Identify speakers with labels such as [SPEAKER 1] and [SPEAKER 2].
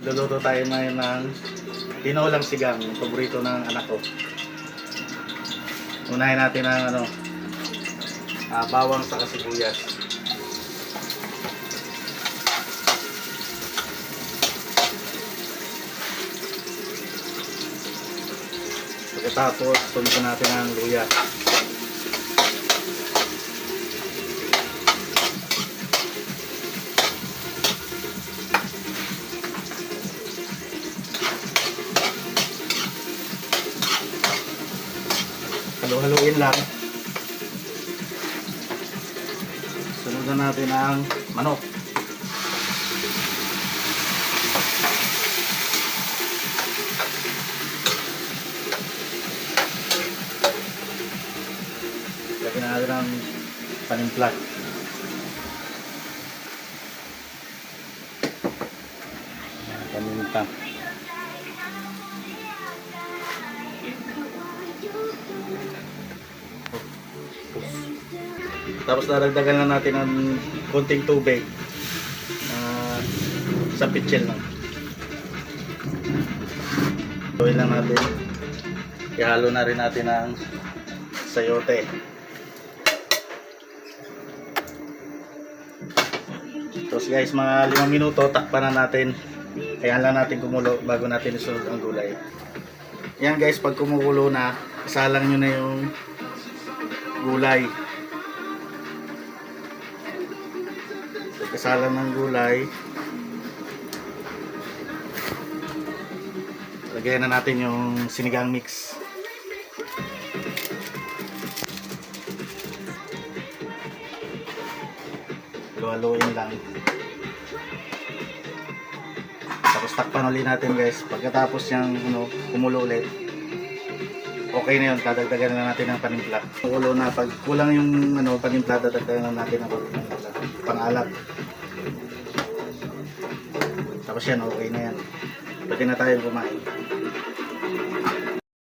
[SPEAKER 1] Luluto tayo ngayon ng tinolang sigang, yung paborito ng anak ko. Unahin natin ang bawang sa sibuyas. Pagkatapos, tumisan natin ang luya. Halo-haluin lang. Sunod na natin ang manok. Lagyan natin ang panimpla. Paminta. Tapos daragdagan na natin ng konting tubig. Sa pitchel lang. Gawin lang natin. Ihalo na rin natin ang sayote. Tapos guys, mga 5 minuto takpan na natin. Kaya lang natin kumulo bago natin isunod ang gulay. Yan guys, pag kumukulo na, isalang nyo na yung gulay. Kasalang ng gulay. Lagyan na natin yung sinigang mix. Halo-haloin lang. Tapos takpan ulit natin guys. Pagkatapos yung kumulo ulit, okay na yun. Dadagdagan na natin ng panimpla. Kumulo na, pag kulang yung panimpla, dadagdagan na natin ng pang-alat. Tapos yan, okay na yan. Pwede na tayong kumain.